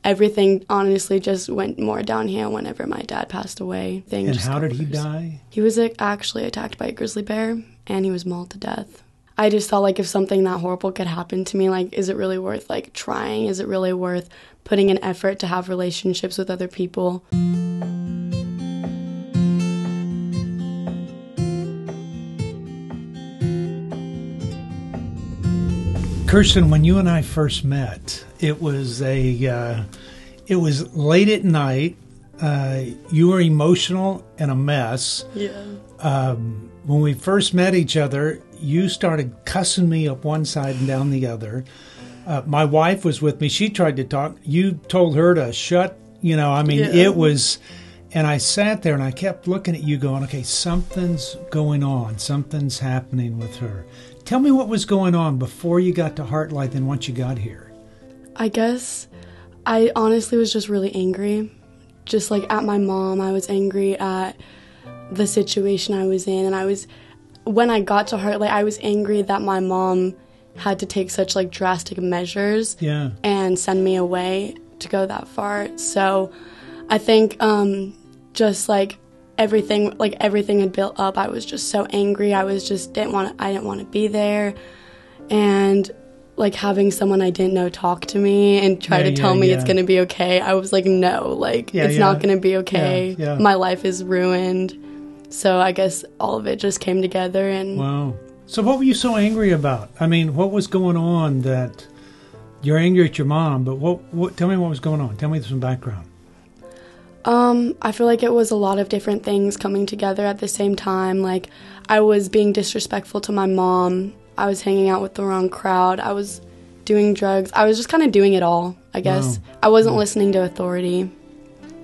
everything honestly just went more downhill whenever my dad passed away. And how did he die? He was actually attacked by a grizzly bear, and he was mauled to death. I just felt like if something that horrible could happen to me, like, is it really worth, like, trying? Is it really worth putting an effort to have relationships with other people? Kirsten, when you and I first met, it was late at night. You were emotional and a mess. Yeah. When we first met each other, you started cussing me up one side and down the other. My wife was with me. She tried to talk. You told her to shut. It was... And I sat there and I kept looking at you going, okay, something's going on. Something's happening with her. Tell me what was going on before you got to Heartlight and once you got here. I guess I honestly was just really angry. Just like at my mom, I was angry at the situation I was in. And when I got to Heartlight, I was angry that my mom had to take such like drastic measures and send me away to go that far. So I think just like everything had built up. I was just so angry. I didn't want to be there. And like having someone I didn't know talk to me and try to tell me it's going to be okay. I was like, no, it's not going to be okay. Yeah. My life is ruined. So I guess all of it just came together. And wow. So what were you so angry about? I mean, what was going on that you're angry at your mom, but what tell me what was going on. Tell me some background. I feel like it was a lot of different things coming together at the same time. Like, I was being disrespectful to my mom. I was hanging out with the wrong crowd. I was doing drugs. I was just kind of doing it all, I guess. Wow. I wasn't listening to authority.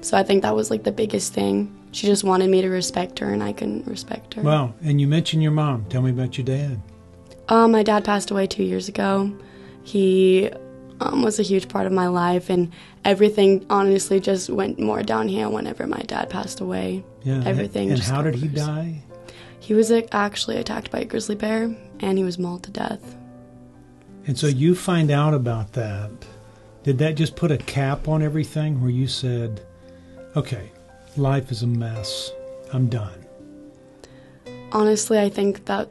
So I think that was, like, the biggest thing. She just wanted me to respect her, and I couldn't respect her. Wow. And you mentioned your mom. Tell me about your dad. My dad passed away 2 years ago. He was a huge part of my life, and everything honestly just went more downhill whenever my dad passed away. Yeah. Everything. And how did he die? He was actually attacked by a grizzly bear, and he was mauled to death. And so you find out about that. Did that just put a cap on everything where you said, okay, life is a mess, I'm done? Honestly, I think that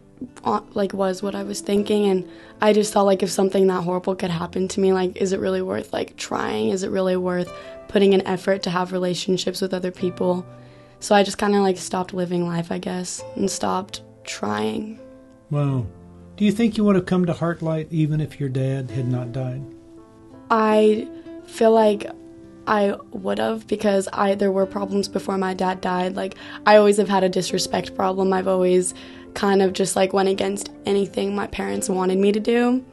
was what I was thinking, and I just felt like if something that horrible could happen to me, like, is it really worth trying? Is it really worth putting an effort to have relationships with other people? So I just kind of stopped living life, I guess, and stopped trying. Wow. Do you think you would have come to Heartlight even if your dad had not died? I feel like I would have, because there were problems before my dad died. I always have had a disrespect problem. I've always kind of just went against anything my parents wanted me to do.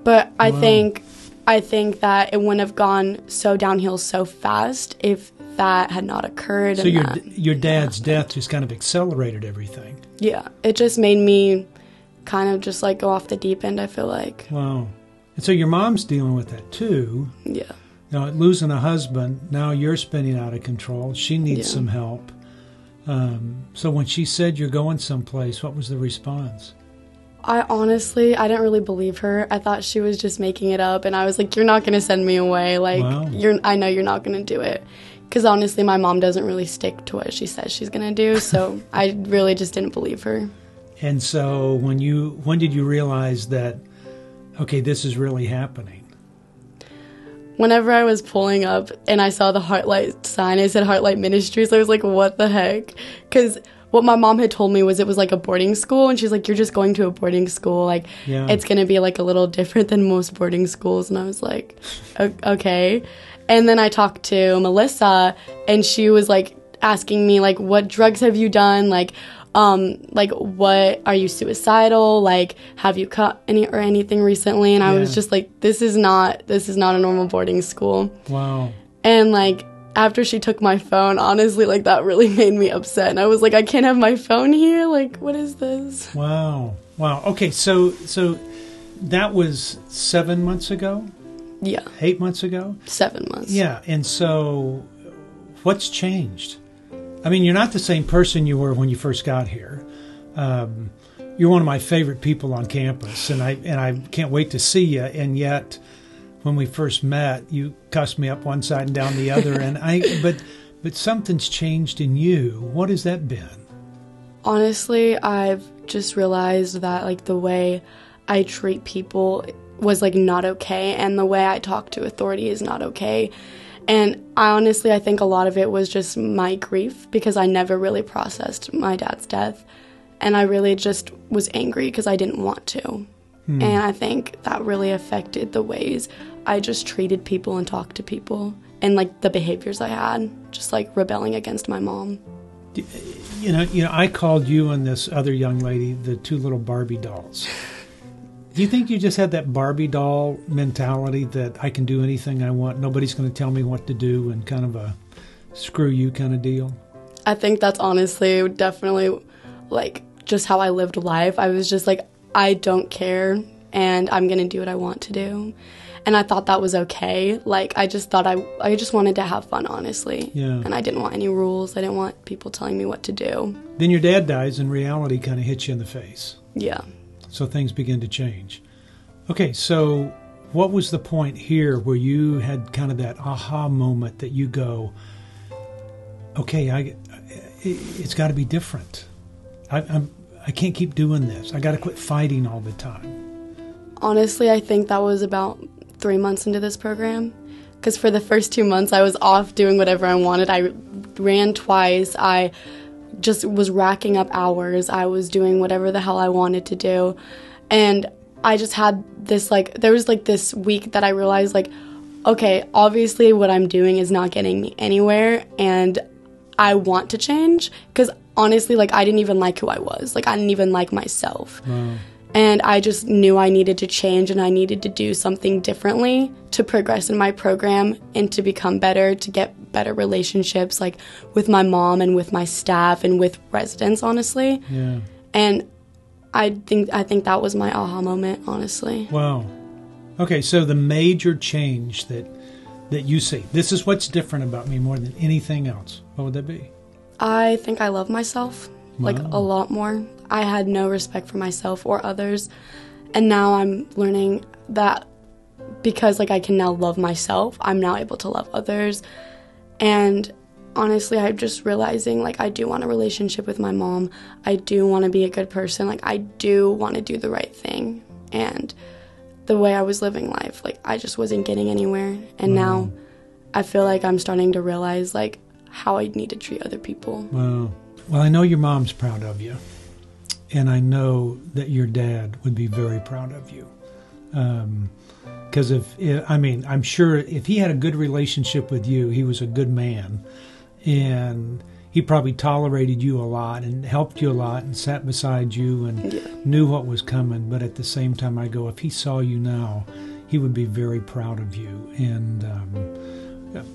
But I think that it wouldn't have gone so downhill so fast if that had not occurred. So your dad's death just kind of accelerated everything. Yeah, it just made me kind of just go off the deep end, I feel like. Wow. And so your mom's dealing with that too. Yeah. Now, losing a husband, now you're spinning out of control. She needs some help. So when she said you're going someplace, what was the response? I didn't really believe her. I thought she was just making it up, and I was like, you're not going to send me away. Wow. I know you're not going to do it. Because honestly, my mom doesn't really stick to what she says she's going to do, so I really just didn't believe her. And so when did you realize that, okay, this is really happening? Whenever I was pulling up and I saw the Heartlight sign, it said Heartlight Ministries. I was like, what the heck? Because what my mom had told me was it was a boarding school, and she's like, you're just going to a boarding school. It's going to be a little different than most boarding schools. And I was like, okay. And then I talked to Melissa, and she was asking me what drugs have you done? What are you suicidal? Have you cut anything recently? And I was just like, this is not a normal boarding school. Wow. And after she took my phone, honestly, that really made me upset. And I was like, I can't have my phone here. What is this? Wow. Okay. So that was 7 months ago? Yeah. 8 months ago? 7 months. Yeah. And so what's changed? I mean, you're not the same person you were when you first got here. You're one of my favorite people on campus, and I can't wait to see you. And yet, when we first met, you cussed me up one side and down the other, and but something's changed in you. What has that been? Honestly, I've just realized that like the way I treat people was like not okay, and the way I talk to authority is not okay. And I think a lot of it was just my grief, because I never really processed my dad's death, and I really just was angry because I didn't want to. And I think that really affected the ways I just treated people and talked to people, and like the behaviors I had, just like rebelling against my mom. You know, I called you and this other young lady the two little Barbie dolls. Do you think you just had that Barbie doll mentality that I can do anything I want, nobody's going to tell me what to do, and kind of a screw you kind of deal? I think that's honestly definitely like just how I lived life. I was just like, I don't care, and I'm going to do what I want to do. And I thought that was okay. Like, I just thought I just wanted to have fun, honestly. Yeah. And I didn't want any rules. I didn't want people telling me what to do. Then your dad dies, and reality kind of hits you in the face. Yeah. So things begin to change. Okay, so what was the point here where you had kind of that aha moment that you go, okay, it's got to be different. I can't keep doing this. I got to quit fighting all the time. Honestly, I think that was about 3 months into this program, because for the first 2 months I was off doing whatever I wanted. I ran twice. I just was racking up hours. I was doing whatever the hell I wanted to do. And I just had this, like, there was like this week that I realized, like, okay, obviously what I'm doing is not getting me anywhere, and I want to change, because honestly, like, I didn't even like who I was. Like, I didn't even like myself. Wow. And I just knew I needed to change, and I needed to do something differently to progress in my program and to become better, to get better relationships, like, with my mom and with my staff and with residents, honestly. Yeah. And I think that was my aha moment, honestly. Wow. Okay, so the major change that you see, this is what's different about me more than anything else, what would that be? I think I love myself, like, a lot more. I had no respect for myself or others, and now I'm learning that because, like, I can now love myself, I'm now able to love others. And honestly, I'm just realizing, like, I do want a relationship with my mom. I do want to be a good person. Like, I do want to do the right thing. And the way I was living life, like, I just wasn't getting anywhere. And now I feel like I'm starting to realize, like, how I need to treat other people. Wow. Well, I know your mom's proud of you, and I know that your dad would be very proud of you. Because I'm sure if he had a good relationship with you, he was a good man, and he probably tolerated you a lot and helped you a lot and sat beside you and knew what was coming. But at the same time, I go, if he saw you now, he would be very proud of you, and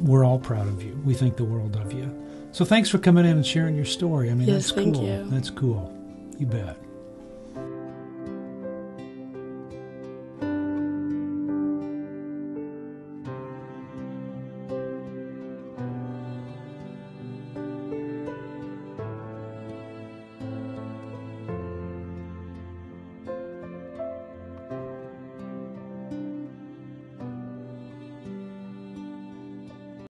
we're all proud of you. We think the world of you. So thanks for coming in and sharing your story. I mean, yes, that's cool. Thank you. That's cool. You bet.